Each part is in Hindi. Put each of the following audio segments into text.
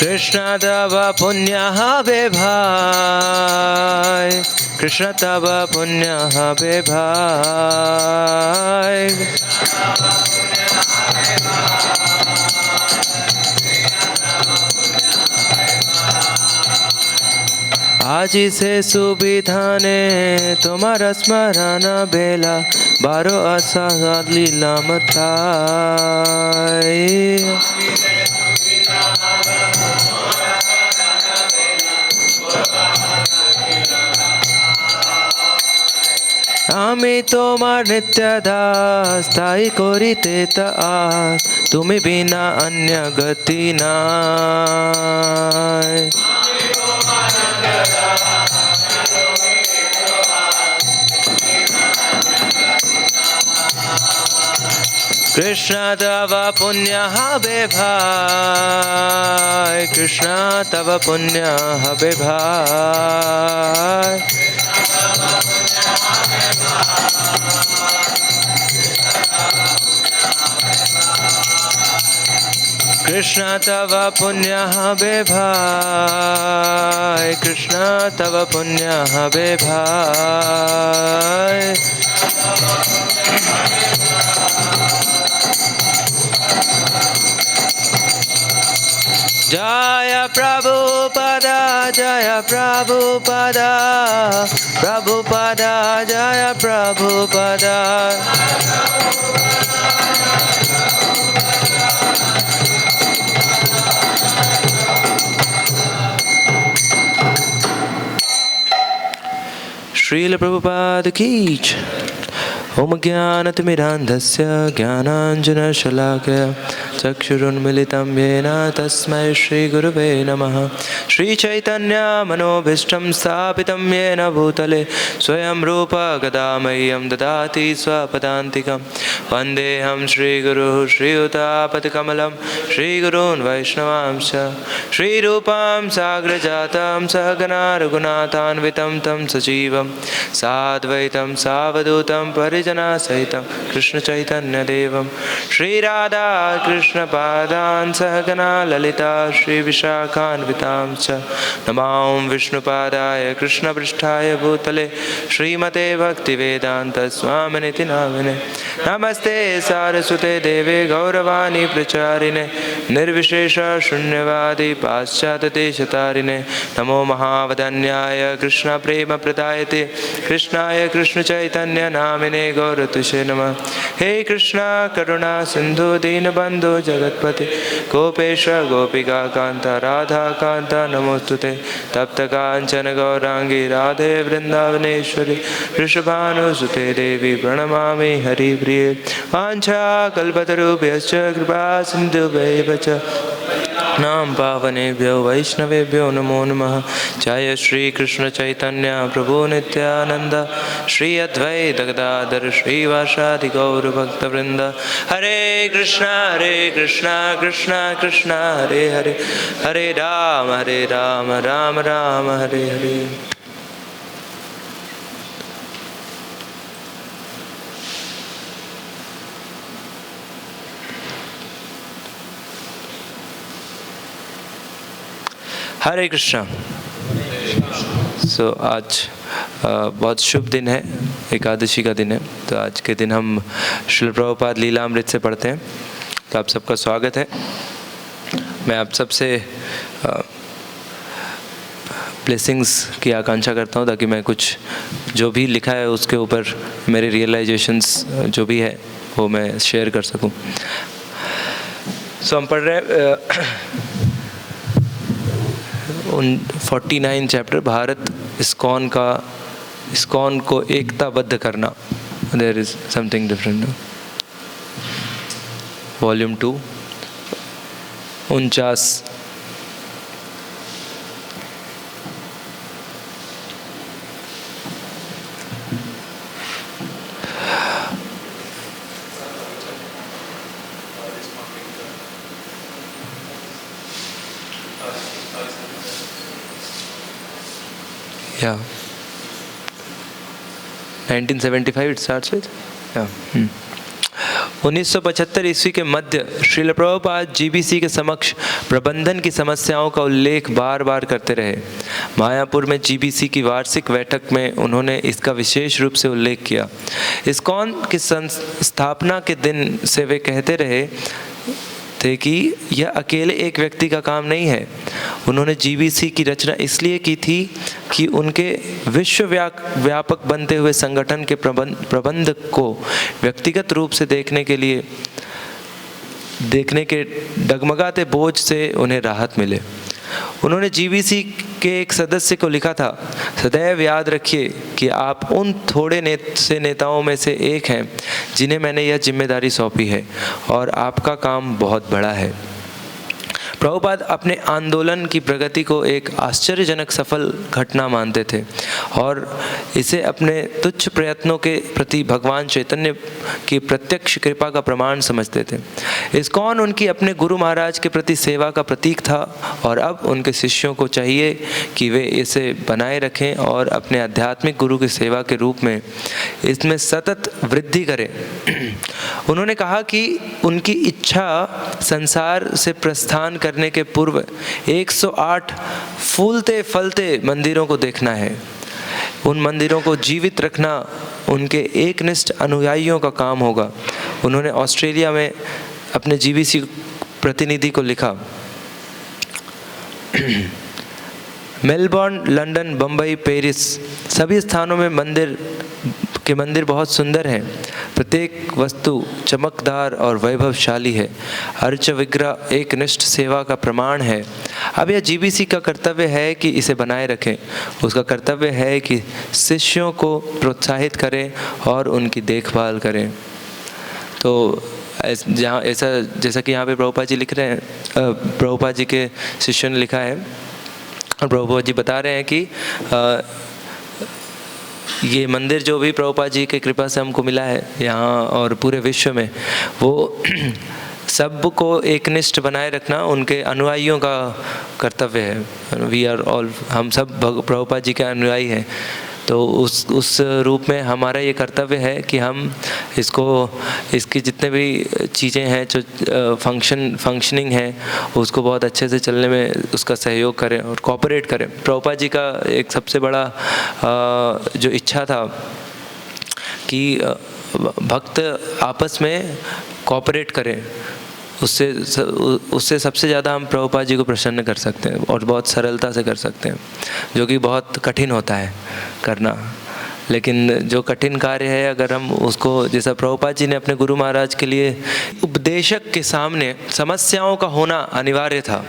कृष्ण तव पुण्यः विभाय कृष्ण तव पुण्यः विभाय आज से सुविधा ने तुम्हारा स्मरण बेला बारो आशा लीला मताई আমি তোমার নিত্য দাস তাই করিতে আস তুমি বিনা অন্য গতি নাই कृष्ण तव पुण्यः विभाय कृष्ण तव पुण्यः विभाय कृष्ण तव पुण्यः विभाय कृष्ण तव पुण्यः विभाय जय प्रभुपदा जय प्रभुपदा प्रभुपदा जय प्रभुपदा श्रील प्रभुपाद की ओम ज्ञानतिमिरान्धस्य ज्ञानाञ्जनशलाकया चक्षुरुन्मिलितं येन तस्मै श्रीगुरुवे नमः श्रीचैतन्यमनोभीष्टं स्थापितं येन भूतले स्वयं रूप गदा मह्यं ददाति स्वपदान्तिकं वन्देऽहं श्रीगुरुः श्रीयुतापतिकमलं श्रीगुरून् वैष्णवांश्च श्रीरूपां साग्रजातं सहगना रघुनाथान्वितं तं सजीवं साद्वैतं सावधूतं परिजनसहितं कृष्णचैतन्यदेवं श्रीराधा कृष्णपादान् सहगना ललिता श्रीविशाखान्वितां च नमां विष्णुपादाय कृष्णपृष्ठाय भूतले श्रीमते भक्तिवेदान्तस्वामिनिति नामिने नमस्ते सारस्वते देवे गौरवाणी प्रचारिणे निर्विशेष शून्यवादी पाश्चात्यदेशतारिणे नमो महावदन्याय कृष्णप्रेमप्रदायते कृष्णाय कृष्णचैतन्य नामिने गौरतुषे नमः हे कृष्णा करुणा सिन्धु दीनबन्धो जगत्पते गोपेश गोपिका कान्त राधा कान्त नमोस्तुते तप्त काञ्चन गौरांगी राधे वृन्दावनेश्वरी वृषभानुसुते देवी प्रणमामि हरिप्रिये वाञ्छाकल्पतरुभ्यश्च कृपा सिन्धुभ्यैव च नाम पावनेभ्यो वैष्णवेभ्यो नमो नमः जय श्री कृष्ण चैतन्य प्रभु नित्यानंद श्री अद्वैत गदाधर श्रीवासादि गौर भक्तवृंद हरे कृष्णा कृष्णा कृष्णा हरे हरे हरे राम राम राम हरे हरे। हरे कृष्णा। आज बहुत शुभ दिन है, एकादशी का दिन है। तो आज के दिन हम श्रील प्रभुपाद लीलामृत से पढ़ते हैं। तो आप सबका स्वागत है। मैं आप सबसे ब्लेसिंग्स की आकांक्षा करता हूँ ताकि मैं कुछ जो भी लिखा है उसके ऊपर मेरे रियलाइजेशंस जो भी है वो मैं शेयर कर सकूँ। हम पढ़ रहे हैं 49 चैप्टर भारत इस्कॉन को एकताबद्ध करना। There is something different. Volume 2 49। Yeah, 1975 it starts with. Yeah. 1975 ईस्वी के मध्य श्रील प्रभुपाद जीबीसी के समक्ष प्रबंधन की समस्याओं का उल्लेख बार बार करते रहे। मायापुर में जीबीसी की वार्षिक बैठक में उन्होंने इसका विशेष रूप से उल्लेख किया। इस्कॉन की स्थापना के दिन से वे कहते रहे थे कि यह अकेले एक व्यक्ति का काम नहीं है। उन्होंने जीबीसी की रचना इसलिए की थी कि उनके व्यापक बनते हुए संगठन के प्रबंध को व्यक्तिगत रूप से देखने के डगमगाते बोझ से उन्हें राहत मिले। उन्होंने जीबीसी के एक सदस्य को लिखा था, सदैव याद रखिए कि आप उन थोड़े नेताओं में से एक हैं जिन्हें मैंने यह जिम्मेदारी सौंपी है और आपका काम बहुत बड़ा है। प्रभुपाद अपने आंदोलन की प्रगति को एक आश्चर्यजनक सफल घटना मानते थे और इसे अपने तुच्छ प्रयत्नों के प्रति भगवान चैतन्य की प्रत्यक्ष कृपा का प्रमाण समझते थे। इस्कॉन उनकी अपने गुरु महाराज के प्रति सेवा का प्रतीक था और अब उनके शिष्यों को चाहिए कि वे इसे बनाए रखें और अपने आध्यात्मिक गुरु की सेवा के रूप में इसमें सतत वृद्धि करें। उन्होंने कहा कि उनकी इच्छा संसार से प्रस्थान करने के पूर्व 108 फूलते फलते मंदिरों को देखना है। उन मंदिरों को जीवित रखना उनके एकनिष्ठ अनुयायियों का काम होगा। उन्होंने ऑस्ट्रेलिया में अपने जीबीसी प्रतिनिधि को लिखा, मेलबर्न, लंदन, बम्बई, पेरिस सभी स्थानों में मंदिर बहुत सुंदर हैं। प्रत्येक वस्तु चमकदार और वैभवशाली है। अर्च विग्रह एक निष्ठ सेवा का प्रमाण है। अब यह जीबीसी का कर्तव्य है कि इसे बनाए रखें। उसका कर्तव्य है कि शिष्यों को प्रोत्साहित करें और उनकी देखभाल करें। तो जहाँ ऐसा जैसा कि यहाँ पे प्रभुपाद जी लिख रहे हैं, प्रभुपाद जी के शिष्यों ने लिखा है और प्रभुपाद जी बता रहे हैं कि ये मंदिर जो भी प्रभुपाद जी की कृपा से हमको मिला है यहाँ और पूरे विश्व में, वो सबको एकनिष्ठ बनाए रखना उनके अनुयायियों का कर्तव्य है। वी आर ऑल, हम सब प्रभुपाद जी के अनुयायी हैं। तो उस रूप में हमारा ये कर्तव्य है कि हम इसकी जितने भी चीज़ें हैं जो फंक्शनिंग है उसको बहुत अच्छे से चलने में उसका सहयोग करें और कोऑपरेट करें। प्रभुपाद जी का एक सबसे बड़ा जो इच्छा था कि भक्त आपस में कोऑपरेट करें, उससे सबसे ज़्यादा हम प्रभुपाद जी को प्रसन्न कर सकते हैं और बहुत सरलता से कर सकते हैं, जो कि बहुत कठिन होता है करना। लेकिन जो कठिन कार्य है अगर हम उसको, जैसा प्रभुपाद जी ने अपने गुरु महाराज के लिए, उपदेशक के सामने समस्याओं का होना अनिवार्य था,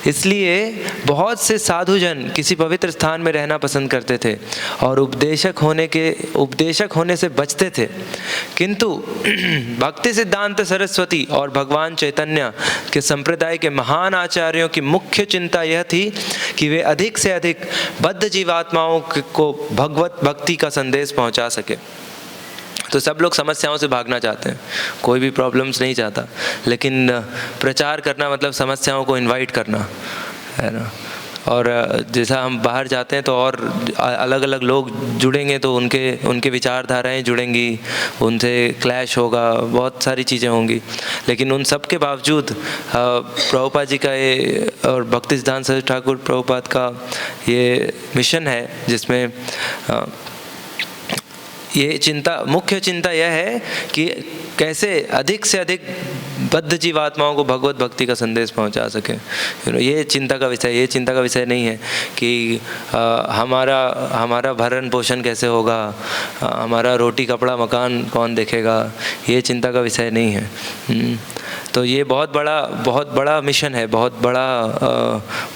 इसलिए बहुत से साधुजन किसी पवित्र स्थान में रहना पसंद करते थे और उपदेशक होने से बचते थे। किंतु भक्ति सिद्धांत सरस्वती और भगवान चैतन्य के संप्रदाय के महान आचार्यों की मुख्य चिंता यह थी कि वे अधिक से अधिक बद्ध जीवात्माओं को भगवत भक्ति का संदेश पहुंचा सके। तो सब लोग समस्याओं से भागना चाहते हैं, कोई भी प्रॉब्लम्स नहीं चाहता, लेकिन प्रचार करना मतलब समस्याओं को इनवाइट करना है ना। और जैसा हम बाहर जाते हैं तो और अलग अलग लोग जुड़ेंगे तो उनके विचारधाराएं जुड़ेंगी, उनसे क्लैश होगा, बहुत सारी चीज़ें होंगी। लेकिन उन सब के बावजूद प्रभुपाद जी का ये और भक्ति सिद्धांत सरस्वती ठाकुर प्रभुपाद का ये मिशन है, जिसमें ये मुख्य चिंता यह है कि कैसे अधिक से अधिक बद्ध जीवात्माओं को भगवत भक्ति का संदेश पहुंचा सके। ये चिंता का विषय नहीं है कि हमारा भरण पोषण कैसे होगा, हमारा रोटी कपड़ा मकान कौन देखेगा, ये चिंता का विषय नहीं है। तो ये बहुत बड़ा मिशन है, बहुत बड़ा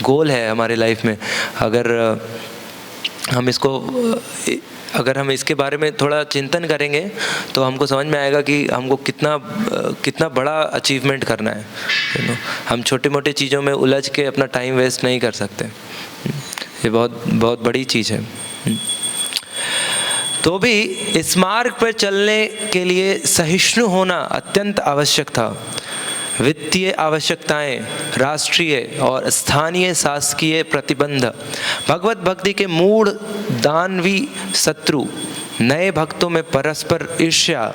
गोल है हमारे लाइफ में। अगर हम इसके बारे में थोड़ा चिंतन करेंगे तो हमको समझ में आएगा कि हमको कितना बड़ा अचीवमेंट करना है। हम छोटे मोटे चीज़ों में उलझ के अपना टाइम वेस्ट नहीं कर सकते। ये बहुत बड़ी चीज़ है। तो भी इस मार्ग पर चलने के लिए सहिष्णु होना अत्यंत आवश्यक था। वित्तीय आवश्यकताएं, राष्ट्रीय और स्थानीय शासकीय प्रतिबंध, भगवत भक्ति के मूढ़ दानवी शत्रु, नए भक्तों में परस्पर ईर्ष्या,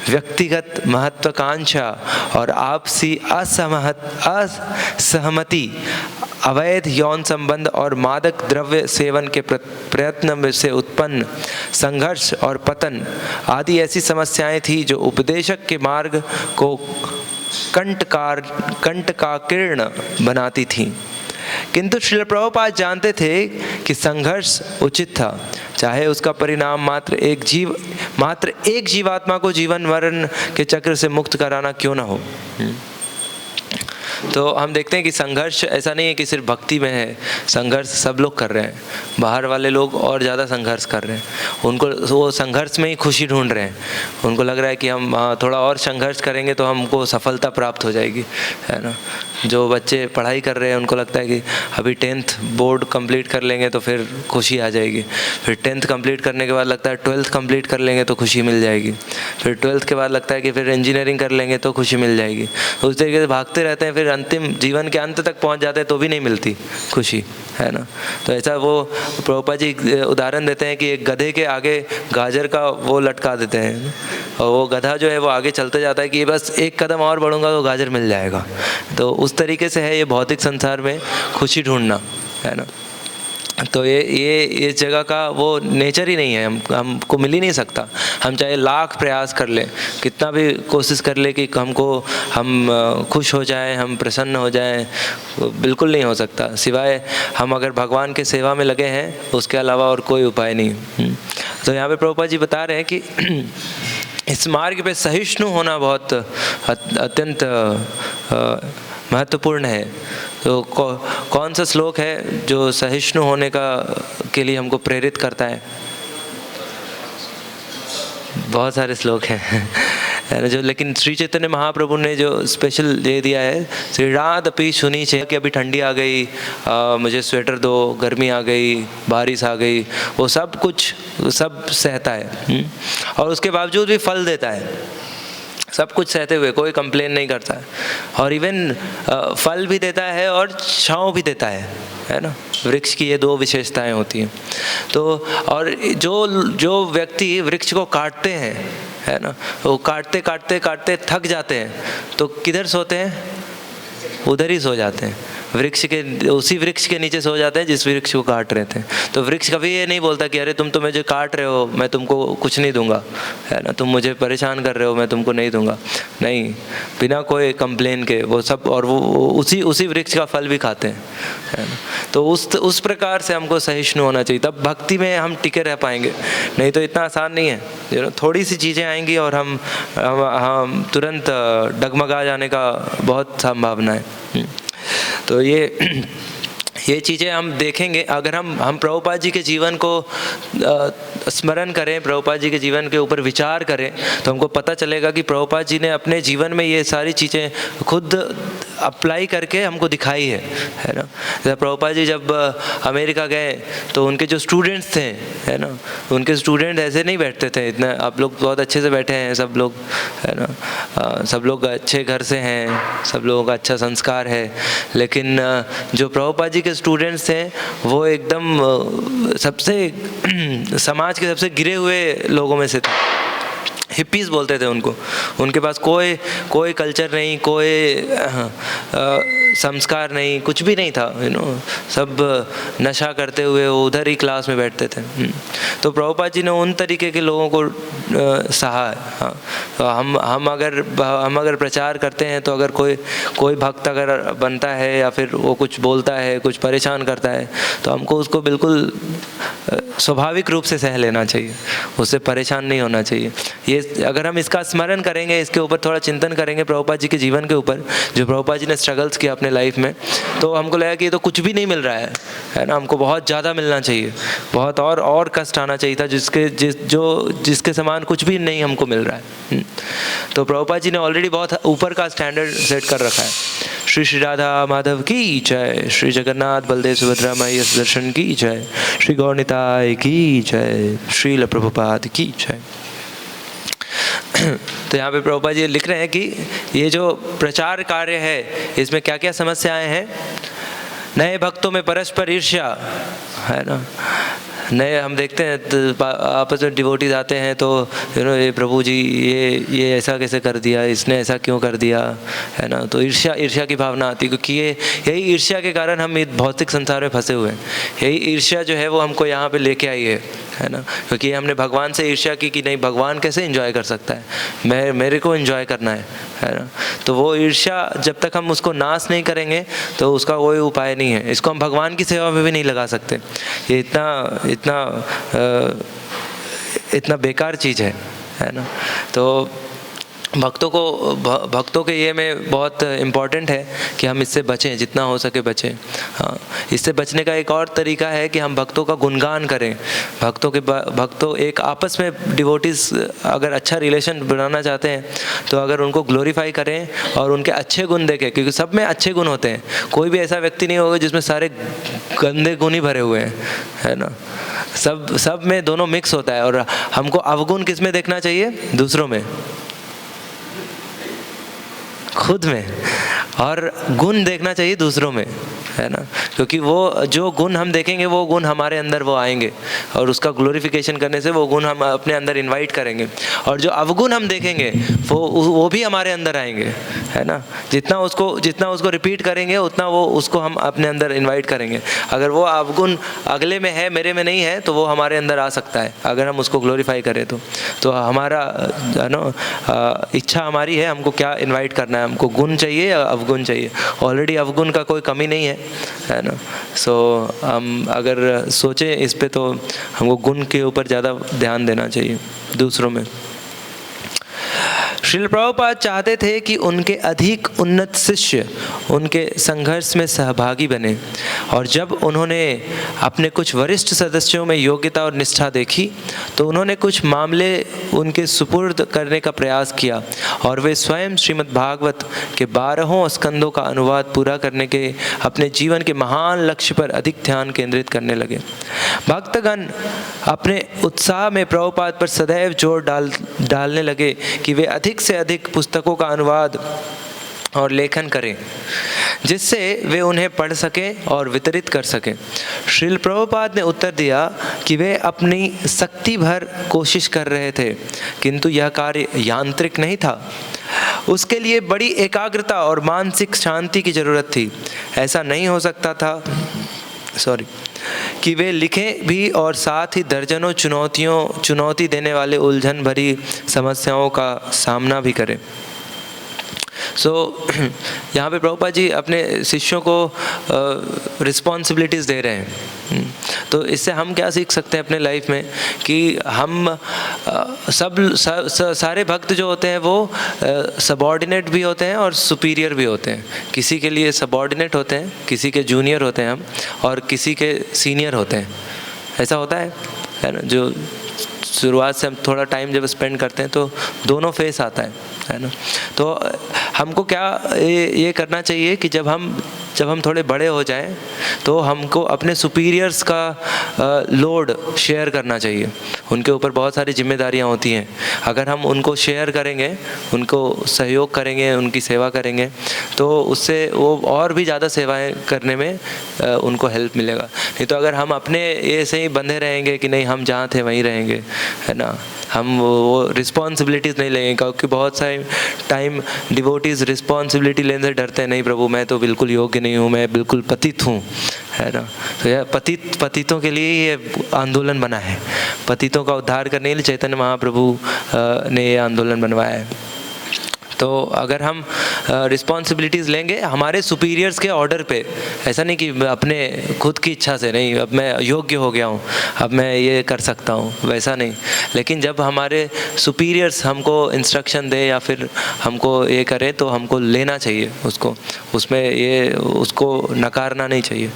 व्यक्तिगत महत्वाकांक्षा और आपसी असहमति, अवैध यौन संबंध और मादक द्रव्य सेवन के प्रयत्न से उत्पन्न संघर्ष और पतन आदि ऐसी समस्याएं थी जो उपदेशक के मार्ग को कंटकाकीर्ण बनाती थी। किंतु श्रील प्रभुपाद जानते थे कि संघर्ष उचित था, चाहे उसका परिणाम मात्र एक जीवात्मा को जीवन मरण के चक्र से मुक्त कराना क्यों ना हो। तो हम देखते हैं कि संघर्ष ऐसा नहीं है कि सिर्फ भक्ति में है, संघर्ष सब लोग कर रहे हैं। बाहर वाले लोग और ज़्यादा संघर्ष कर रहे हैं, उनको वो संघर्ष में ही खुशी ढूंढ रहे हैं। उनको लग रहा है कि हम थोड़ा और संघर्ष करेंगे तो हमको सफलता प्राप्त हो जाएगी, है ना। जो बच्चे पढ़ाई कर रहे हैं उनको लगता है कि अभी 10th बोर्ड कंप्लीट कर लेंगे तो फिर खुशी आ जाएगी, फिर 10th कंप्लीट करने के बाद लगता है 12th कंप्लीट कर लेंगे तो खुशी मिल जाएगी, फिर 12th के बाद लगता है कि फिर इंजीनियरिंग कर लेंगे तो खुशी मिल जाएगी। उस तरीके से भागते रहते हैं, फिर अंतिम जीवन के अंत तक पहुंच जाते हैं तो भी नहीं मिलती खुशी, है ना। तो ऐसा वो प्रभुपाद जी उदाहरण देते हैं कि एक गधे के आगे गाजर का वो लटका देते हैं और वो गधा जो है वो आगे चलते जाता है कि बस एक कदम और बढ़ूंगा तो गाजर मिल जाएगा। तो उस तरीके से है ये भौतिक संसार में खुशी ढूंढना, है ना। तो ये इस जगह का वो नेचर ही नहीं है, हमको मिल ही नहीं सकता। हम चाहे लाख प्रयास कर लें, कितना भी कोशिश कर ले कि हम खुश हो जाएं, हम प्रसन्न हो जाएं, बिल्कुल नहीं हो सकता। सिवाय हम अगर भगवान के सेवा में लगे हैं उसके अलावा और कोई उपाय नहीं। तो यहाँ पे प्रभुपाद जी बता रहे हैं कि इस मार्ग पे सहिष्णु होना बहुत अत्यंत महत्वपूर्ण है। तो कौन सा श्लोक है जो सहिष्णु होने के लिए हमको प्रेरित करता है? बहुत सारे श्लोक हैं जो, लेकिन श्री चैतन्य महाप्रभु ने जो स्पेशल दे दिया है, श्री रात अपी सुनी छे कि अभी ठंडी आ गई, मुझे स्वेटर दो, गर्मी आ गई, बारिश आ गई, वो सब कुछ सब सहता है और उसके बावजूद भी फल देता है। सब कुछ सहते हुए कोई कंप्लेन नहीं करता है और इवन फल भी देता है और छांव भी देता है ना। वृक्ष की ये दो विशेषताएं होती हैं। तो और जो व्यक्ति वृक्ष को काटते हैं, है ना, वो काटते काटते काटते थक जाते हैं तो किधर सोते हैं? उधर ही सो जाते हैं, उसी वृक्ष के नीचे सो जाते हैं जिस वृक्ष को काट रहे थे। तो वृक्ष कभी ये नहीं बोलता कि अरे तुम तो मुझे काट रहे हो, मैं तुमको कुछ नहीं दूंगा, है ना, तुम मुझे परेशान कर रहे हो, मैं तुमको नहीं दूंगा। नहीं, बिना कोई कंप्लेन के वो सब, और वो उसी वृक्ष का फल भी खाते हैं, है ना। तो उस प्रकार से हमको सहिष्णु होना चाहिए, तब भक्ति में हम टिके रह पाएंगे। नहीं तो इतना आसान नहीं है, थोड़ी सी चीज़ें आएंगी और हम तुरंत डगमगा जाने का बहुत संभावना है। तो ये चीज़ें हम देखेंगे अगर हम प्रभुपाद जी के जीवन को स्मरण करें, प्रभुपाद जी के जीवन के ऊपर विचार करें, तो हमको पता चलेगा कि प्रभुपाद जी ने अपने जीवन में ये सारी चीज़ें खुद अप्लाई करके हमको दिखाई है ना। जब प्रभुपाद जी जब अमेरिका गए तो उनके जो स्टूडेंट्स थे, है ना, उनके स्टूडेंट ऐसे नहीं बैठते थे इतना, आप लोग बहुत अच्छे से बैठे हैं सब लोग, है ना, सब लोग अच्छे घर से हैं, सब लोगों का अच्छा संस्कार है, लेकिन जो प्रभुपाद जी के स्टूडेंट्स थे वो एकदम सबसे समाज के सबसे गिरे हुए लोगों में से थे। हिप्पीज़ बोलते थे उनको। उनके पास कोई कल्चर नहीं, कोई संस्कार नहीं, कुछ भी नहीं था, सब नशा करते हुए वो उधर ही क्लास में बैठते थे। तो प्रभुपाद जी ने उन तरीके के लोगों को सहा है। हाँ, तो हम अगर प्रचार करते हैं तो अगर कोई भक्त अगर बनता है या फिर वो कुछ बोलता है, कुछ परेशान करता है, तो हमको उसको बिल्कुल स्वाभाविक रूप से सह लेना चाहिए, उससे परेशान नहीं होना चाहिए। ये अगर हम इसका स्मरण करेंगे, इसके ऊपर थोड़ा चिंतन करेंगे प्रभुपाद जी के जीवन के ऊपर, जो प्रभुपाद जी ने स्ट्रगल्स किया अपने लाइफ में, तो हमको लगा कि ये तो कुछ भी नहीं मिल रहा है ना, हमको बहुत ज़्यादा मिलना चाहिए, बहुत और कष्ट आना चाहिए था जिसके समान कुछ भी नहीं हमको मिल रहा है। तो प्रभुपाद जी ने ऑलरेडी बहुत ऊपर का स्टैंडर्ड सेट कर रखा है। श्री राधा माधव की जय, श्री जगन्नाथ बलदेव सुभद्रा मैया दर्शन की जय, श्री गौरनिताय की जय, श्रील प्रभुपाद की जय। तो यहाँ पे प्रभुपाद जी लिख रहे हैं कि ये जो प्रचार कार्य है इसमें क्या क्या समस्याएं हैं। नए भक्तों में परस्पर ईर्ष्या, है ना, नए हम देखते हैं तो आपस में डिवोटीज आते हैं तो ये प्रभु जी ये ऐसा कैसे कर दिया, इसने ऐसा क्यों कर दिया, है ना। तो ईर्ष्या की भावना आती है, क्योंकि यही ईर्ष्या के कारण हम इस भौतिक संसार में फंसे हुए हैं। यही ईर्ष्या जो है वो हमको यहाँ पे लेके आई है ना। क्योंकि हमने भगवान से ईर्ष्या की कि नहीं, भगवान कैसे एंजॉय कर सकता है, मेरे को एंजॉय करना है ना। तो वो ईर्ष्या जब तक हम उसको नाश नहीं करेंगे तो उसका कोई उपाय नहीं है। इसको हम भगवान की सेवा में भी नहीं लगा सकते। ये इतना बेकार चीज़ है ना। तो भक्तों के ये में बहुत इम्पॉर्टेंट है कि हम इससे बचें, जितना हो सके बचें। हाँ, इससे बचने का एक और तरीका है कि हम भक्तों का गुणगान करें। भक्तों एक आपस में डिवोटीज अगर अच्छा रिलेशन बनाना चाहते हैं तो अगर उनको ग्लोरीफाई करें और उनके अच्छे गुण देखें, क्योंकि सब में अच्छे गुण होते हैं। कोई भी ऐसा व्यक्ति नहीं होगा जिसमें सारे गंदे गुण ही भरे हुए हैं, है ना। सब में दोनों मिक्स होता है। और हमको अवगुण किस में देखना चाहिए? दूसरों में, खुद में, और गुण देखना चाहिए दूसरों में, है ना। क्योंकि वो जो गुण हम देखेंगे वो गुण हमारे अंदर वो आएंगे और उसका ग्लोरिफिकेशन करने से वो गुण हम अपने अंदर इनवाइट करेंगे। और जो अवगुण हम देखेंगे वो भी हमारे अंदर आएंगे, है ना। जितना उसको रिपीट करेंगे उतना वो उसको हम अपने अंदर इनवाइट करेंगे। अगर वो अवगुण अगले में है, मेरे में नहीं है, तो वो हमारे अंदर आ सकता है अगर हम उसको ग्लोरीफाई करें तो हमारा इच्छा हमारी है, हमको क्या इन्वाइट करना है, हमको गुण चाहिए या अवगुण चाहिए। ऑलरेडी अवगुण का कोई कमी नहीं है ना। सो हम अगर सोचें इस पे तो हमको गुण के ऊपर ज़्यादा ध्यान देना चाहिए दूसरों में। श्रील प्रभुपाद चाहते थे कि उनके अधिक उन्नत शिष्य उनके संघर्ष में सहभागी बने, और जब उन्होंने अपने कुछ वरिष्ठ सदस्यों में योग्यता और निष्ठा देखी तो उन्होंने कुछ मामले उनके सुपुर्द करने का प्रयास किया और वे स्वयं श्रीमद् भागवत के 12 स्कंदों का अनुवाद पूरा करने के अपने जीवन के महान लक्ष्य पर अधिक ध्यान केंद्रित करने लगे। भक्तगण अपने उत्साह में प्रभुपाद पर सदैव जोर डालने लगे कि वे अधिक से अधिक पुस्तकों का अनुवाद और लेखन करें, जिससे वे उन्हें पढ़ सकें और वितरित कर सकें। श्रील प्रभुपाद ने उत्तर दिया कि वे अपनी शक्ति भर कोशिश कर रहे थे, किंतु यह कार्य यांत्रिक नहीं था। उसके लिए बड़ी एकाग्रता और मानसिक शांति की जरूरत थी। ऐसा नहीं हो सकता था कि वे लिखें भी और साथ ही दर्जनों चुनौती देने वाले उलझन भरी समस्याओं का सामना भी करें। यहाँ पे प्रभुपाद जी अपने शिष्यों को रिस्पॉन्सिबिलिटीज़ दे रहे हैं। तो इससे हम क्या सीख सकते हैं अपने लाइफ में कि हम सारे भक्त जो होते हैं वो सबॉर्डिनेट भी होते हैं और सुपीरियर भी होते हैं। किसी के लिए सबॉर्डिनेट होते हैं, किसी के जूनियर होते हैं हम, और किसी के सीनियर होते हैं। ऐसा होता है ना। जो शुरुआत से हम थोड़ा टाइम जब स्पेंड करते हैं तो दोनों फेस आता है ना। तो हमको क्या ये करना चाहिए कि जब हम थोड़े बड़े हो जाएं तो हमको अपने सुपीरियर्स का लोड शेयर करना चाहिए। उनके ऊपर बहुत सारी जिम्मेदारियां होती हैं। अगर हम उनको शेयर करेंगे, उनको सहयोग करेंगे, उनकी सेवा करेंगे, तो उससे वो और भी ज़्यादा सेवाएं करने में उनको हेल्प मिलेगा। नहीं तो अगर हम अपने ऐसे ही बंधे रहेंगे कि नहीं हम जहाँ थे वहीं रहेंगे, है ना, हम वो रिस्पॉन्सिबिलिटीज़ नहीं लेंगे। क्योंकि बहुत सारे टाइम डिवोटीज़ रिस्पॉन्सिबिलिटी लेने से डरते हैं। नहीं प्रभु, मैं तो बिल्कुल योग्य नहीं हूँ, मैं बिल्कुल पतित हूँ, है ना। तो यह पतितों के लिए ये आंदोलन बना है। पतितों का उद्धार करने के लिए चैतन्य महाप्रभु ने ये आंदोलन बनवाया है। तो अगर हम रिस्पॉन्सिबिलिटीज़ लेंगे हमारे सुपीरियर्स के ऑर्डर पे, ऐसा नहीं कि अपने खुद की इच्छा से, नहीं अब मैं योग्य हो गया हूँ, अब मैं ये कर सकता हूँ, वैसा नहीं। लेकिन जब हमारे सुपीरियर्स हमको इंस्ट्रक्शन दे या फिर हमको ये करे तो हमको लेना चाहिए उसको, उसको नकारना नहीं चाहिए।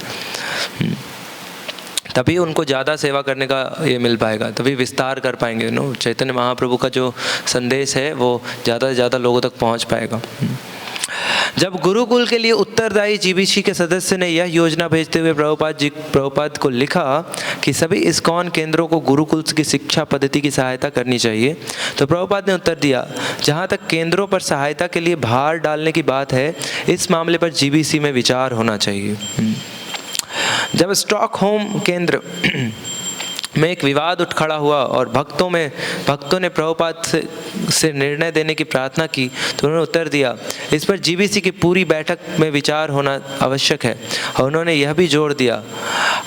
तभी उनको ज़्यादा सेवा करने का ये मिल पाएगा, तभी विस्तार कर पाएंगे। चैतन्य महाप्रभु का जो संदेश है वो ज़्यादा से ज़्यादा लोगों तक पहुंच पाएगा। जब गुरुकुल के लिए उत्तरदायी जीबीसी के सदस्य ने यह योजना भेजते हुए प्रभुपाद को लिखा कि सभी इस्कॉन केंद्रों को गुरुकुल की शिक्षा पद्धति की सहायता करनी चाहिए, तो प्रभुपाद ने उत्तर दिया, जहाँ तक केंद्रों पर सहायता के लिए भार डालने की बात है, इस मामले पर जीबीसी में विचार होना चाहिए। जब स्टॉकहोम केंद्र में एक विवाद उठ खड़ा हुआ और भक्तों ने प्रभुपाद से निर्णय देने की प्रार्थना की, तो उन्होंने उत्तर दिया, इस पर जीबीसी की पूरी बैठक में विचार होना आवश्यक है। और उन्होंने यह भी जोर दिया,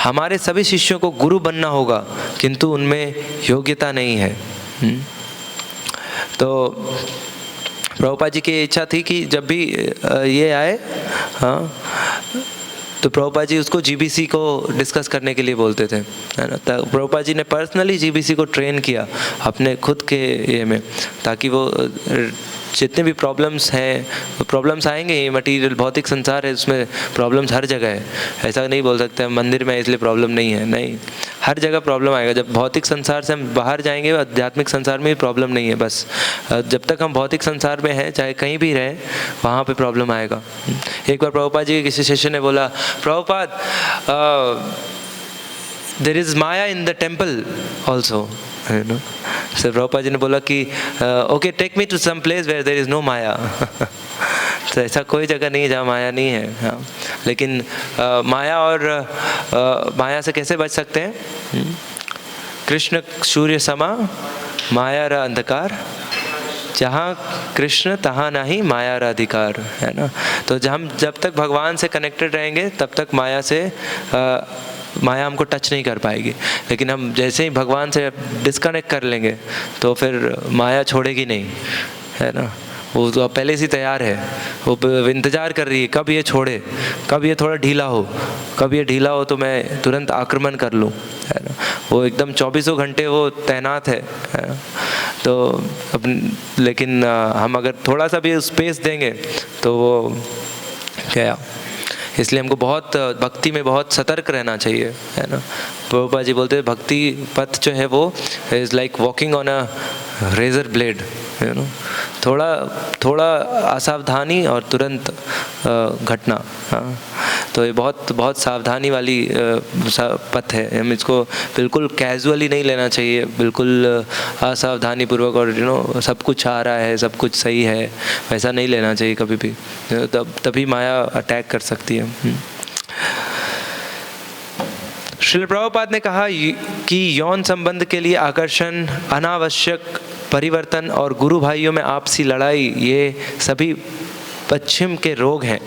हमारे सभी शिष्यों को गुरु बनना होगा, किंतु उनमें योग्यता नहीं है। तो प्रभुपाद जी की इच्छा थी कि जब भी ये आए, हाँ, तो प्रभुपाद जी उसको जीबीसी को डिस्कस करने के लिए बोलते थे, है ना। तो प्रभुपाद जी ने पर्सनली जीबीसी को ट्रेन किया अपने खुद के ये में, ताकि वो जितने भी प्रॉब्लम्स आएंगे, ये मटीरियल भौतिक संसार है, उसमें प्रॉब्लम्स हर जगह है। ऐसा नहीं बोल सकते मंदिर में इसलिए प्रॉब्लम नहीं है, नहीं, हर जगह प्रॉब्लम आएगा। जब भौतिक संसार से हम बाहर जाएंगे, आध्यात्मिक संसार में भी प्रॉब्लम नहीं है। बस जब तक हम भौतिक संसार में हैं, चाहे कहीं भी रहें, वहाँ पे प्रॉब्लम आएगा। एक बार प्रभुपाद जी के किसी शिष्य ने बोला, Prabhupad there is maya in the temple also, है ना। सर प्रभुपाद जी ने बोला कि okay, take me to some place where there is no maya. तो ऐसा कोई जगह नहीं है जहाँ माया नहीं है, हाँ। लेकिन माया और माया से कैसे बच सकते हैं? कृष्ण सूर्य समा माया र अंधकार, जहाँ कृष्ण तहाँ नहीं माया र अधिकार, है ना। तो जब तक भगवान से कनेक्टेड रहेंगे, तब तक माया हमको टच नहीं कर पाएगी। लेकिन हम जैसे ही भगवान से डिस्कनेक्ट कर लेंगे, तो फिर माया छोड़ेगी नहीं, है ना। वो तो पहले से तैयार है, वो इंतज़ार कर रही है कब ये छोड़े, कब ये थोड़ा ढीला हो, कब ये ढीला हो तो मैं तुरंत आक्रमण कर लूँ, है ना। वो एकदम 24 घंटे वो तैनात है ना? तो लेकिन हम अगर थोड़ा सा भी स्पेस देंगे तो वो क्या, इसलिए हमको बहुत भक्ति में बहुत सतर्क रहना चाहिए, है ना। प्रभुपाद जी बोलते हैं भक्ति पथ जो है वो is like walking on a razor blade, you know. थोड़ा असावधानी और तुरंत घटना, हाँ। तो ये बहुत सावधानी वाली पथ है। हम इसको बिल्कुल कैजुअली नहीं लेना चाहिए, बिल्कुल असावधानी पूर्वक, और सब कुछ आ रहा है, सब कुछ सही है, वैसा नहीं लेना चाहिए कभी भी। तभी माया अटैक कर सकती है। श्रील प्रभुपाद ने कहा कि यौन संबंध के लिए आकर्षण, अनावश्यक परिवर्तन और गुरु भाइयों में आपसी लड़ाई, ये सभी पश्चिम के रोग हैं।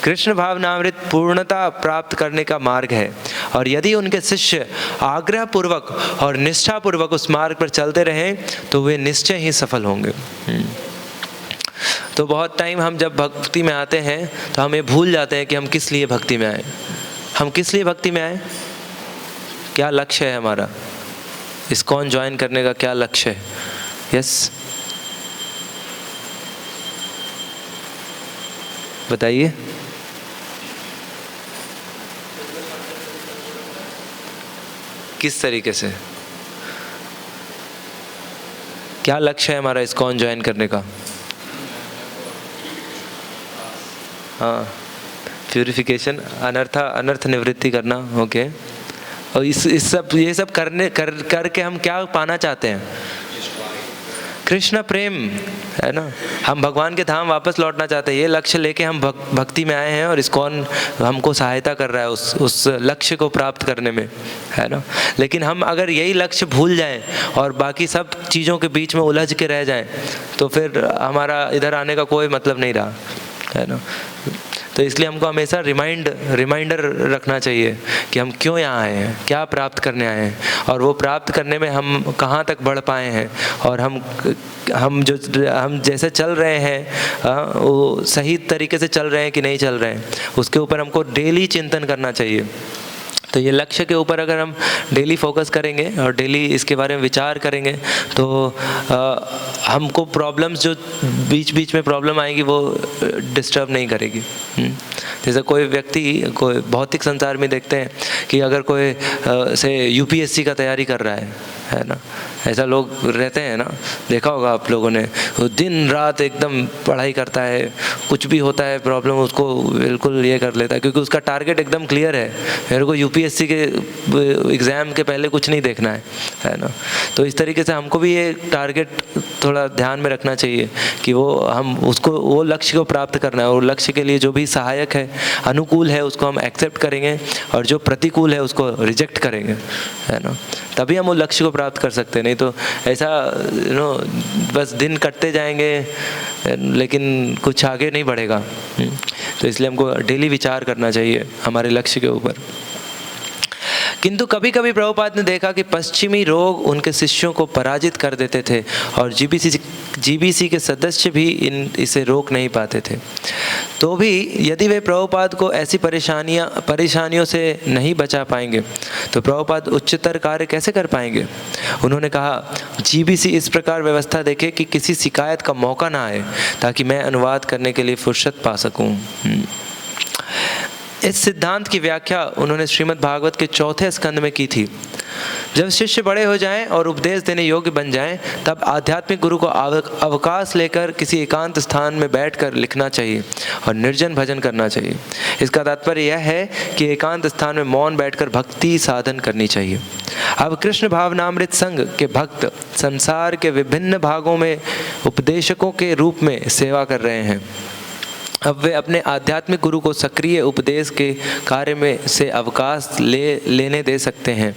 कृष्ण भावनामृत पूर्णता प्राप्त करने का मार्ग है, और यदि उनके शिष्य आग्रह पूर्वक और निष्ठा पूर्वक उस मार्ग पर चलते रहें तो वे निश्चय ही सफल होंगे। तो बहुत टाइम हम जब भक्ति में आते हैं तो हम ये भूल जाते हैं कि हम किस लिए भक्ति में आए। हम किस लिए भक्ति में आए, क्या लक्ष्य है हमारा, इस्कॉन ज्वाइन करने का क्या लक्ष्य है? यस, बताइए। किस तरीके से, क्या लक्ष्य है हमारा इस्कॉन ज्वाइन करने का? हाँ, प्यूरिफिकेशन, अनर्थ निवृत्ति करना, ओके। और ये सब करके हम क्या पाना चाहते हैं? कृष्ण प्रेम, है ना। हम भगवान के धाम वापस लौटना चाहते हैं। ये लक्ष्य लेके हम भक्ति में आए हैं, और इस्कॉन हमको सहायता कर रहा है उस लक्ष्य को प्राप्त करने में, है ना। लेकिन हम अगर यही लक्ष्य भूल जाएं और बाकी सब चीज़ों के बीच में उलझ के रह जाएं, तो फिर हमारा इधर आने का कोई मतलब नहीं रहा, है ना। तो इसलिए हमको हमेशा रिमाइंडर रखना चाहिए कि हम क्यों यहाँ आए हैं, क्या प्राप्त करने आए हैं, और वो प्राप्त करने में हम कहाँ तक बढ़ पाए हैं, और हम जैसे चल रहे हैं वो सही तरीके से चल रहे हैं कि नहीं चल रहे हैं, उसके ऊपर हमको डेली चिंतन करना चाहिए। तो ये लक्ष्य के ऊपर अगर हम डेली फोकस करेंगे और डेली इसके बारे में विचार करेंगे, तो हमको प्रॉब्लम्स जो बीच में प्रॉब्लम आएगी वो डिस्टर्ब नहीं करेगी। जैसे कोई भौतिक संसार में देखते हैं कि अगर कोई से यूपीएससी का तैयारी कर रहा है, है ना। ऐसा लोग रहते हैं ना, देखा होगा आप लोगों ने, वो दिन रात एकदम पढ़ाई करता है, कुछ भी होता है प्रॉब्लम उसको बिल्कुल ये कर लेता है, क्योंकि उसका टारगेट एकदम क्लियर है, मेरे को यूपीएससी के एग्ज़ाम के पहले कुछ नहीं देखना है ना। तो इस तरीके से हमको भी ये टारगेट थोड़ा ध्यान में रखना चाहिए कि वो लक्ष्य को प्राप्त करना है, और लक्ष्य के लिए जो भी सहायक है, अनुकूल है, उसको हम एक्सेप्ट करेंगे, और जो प्रतिकूल है उसको रिजेक्ट करेंगे, है ना। तभी हम वो लक्ष्य को प्राप्त कर सकते हैं। नहीं तो ऐसा बस दिन कटते जाएंगे लेकिन कुछ आगे नहीं बढ़ेगा। तो इसलिए हमको डेली विचार करना चाहिए हमारे लक्ष्य के ऊपर। किंतु कभी कभी प्रभुपाद ने देखा कि पश्चिमी रोग उनके शिष्यों को पराजित कर देते थे, और जीबीसी के सदस्य भी इसे रोक नहीं पाते थे। तो भी यदि वे प्रभुपाद को ऐसी परेशानियों से नहीं बचा पाएंगे तो प्रभुपाद उच्चतर कार्य कैसे कर पाएंगे। उन्होंने कहा, जीबीसी इस प्रकार व्यवस्था देखे कि किसी शिकायत का मौका ना आए, ताकि मैं अनुवाद करने के लिए फुर्सत पा सकूं। इस सिद्धांत की व्याख्या उन्होंने श्रीमद् भागवत के 4 स्कंद में की थी। जब शिष्य बड़े हो जाएं और उपदेश देने योग्य बन जाएं, तब आध्यात्मिक गुरु को अवकाश लेकर किसी एकांत स्थान में बैठकर लिखना चाहिए और निर्जन भजन करना चाहिए। इसका तात्पर्य यह है कि एकांत स्थान में मौन बैठकर भक्ति साधन करनी चाहिए। अब कृष्ण भावनामृत संघ के भक्त संसार के विभिन्न भागों में उपदेशकों के रूप में सेवा कर रहे हैं। अब वे अपने आध्यात्मिक गुरु को सक्रिय उपदेश के कार्य में से अवकाश लेने दे सकते हैं।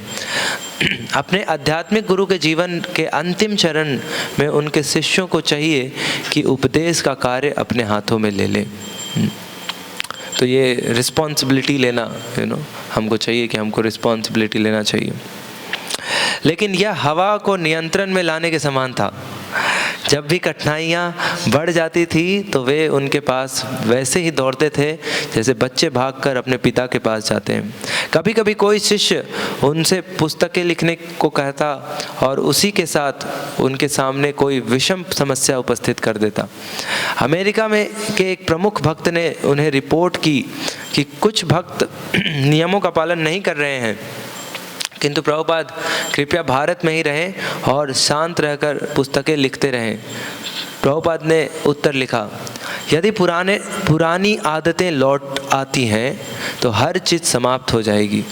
अपने आध्यात्मिक गुरु के जीवन के अंतिम चरण में उनके शिष्यों को चाहिए कि उपदेश का कार्य अपने हाथों में ले लें। तो ये रिस्पॉन्सिबिलिटी लेना, हमको चाहिए कि हमको रिस्पॉन्सिबिलिटी लेना चाहिए। लेकिन यह हवा को नियंत्रण में लाने के समान था। जब भी कठिनाइयाँ बढ़ जाती थी तो वे उनके पास वैसे ही दौड़ते थे जैसे बच्चे भागकर अपने पिता के पास जाते हैं। कभी कभी कोई शिष्य उनसे पुस्तकें लिखने को कहता और उसी के साथ उनके सामने कोई विषम समस्या उपस्थित कर देता। अमेरिका में के एक प्रमुख भक्त ने उन्हें रिपोर्ट की कि कुछ भक्त नियमों का पालन नहीं कर रहे हैं, किंतु प्रभुपाद कृपया भारत में ही रहें और शांत रहकर पुस्तकें लिखते रहें। प्रभुपाद ने उत्तर लिखा, यदि पुरानी आदतें लौट आती हैं तो हर चीज़ समाप्त हो जाएगी।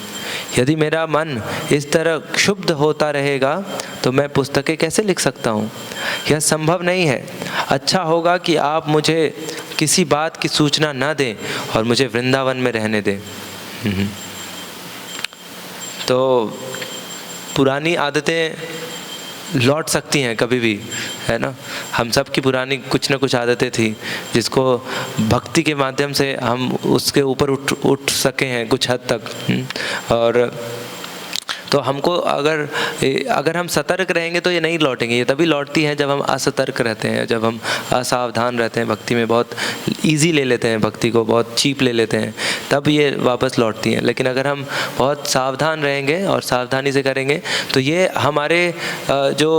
यदि मेरा मन इस तरह क्षुब्ध होता रहेगा तो मैं पुस्तकें कैसे लिख सकता हूँ? यह संभव नहीं है। अच्छा होगा कि आप मुझे किसी बात की सूचना न दें और मुझे वृंदावन में रहने दें। तो पुरानी आदतें लौट सकती हैं कभी भी, है ना। हम सब की पुरानी कुछ ना कुछ आदतें थी जिसको भक्ति के माध्यम से हम उसके ऊपर उठ सके हैं कुछ हद तक। और तो हमको अगर हम सतर्क रहेंगे तो ये नहीं लौटेंगे। ये तभी लौटती हैं जब हम असतर्क रहते हैं, जब हम असावधान रहते हैं, भक्ति में बहुत इजी ले लेते हैं, भक्ति को बहुत चीप ले लेते हैं, तब ये वापस लौटती हैं। लेकिन अगर हम बहुत सावधान रहेंगे और सावधानी से करेंगे तो ये हमारे जो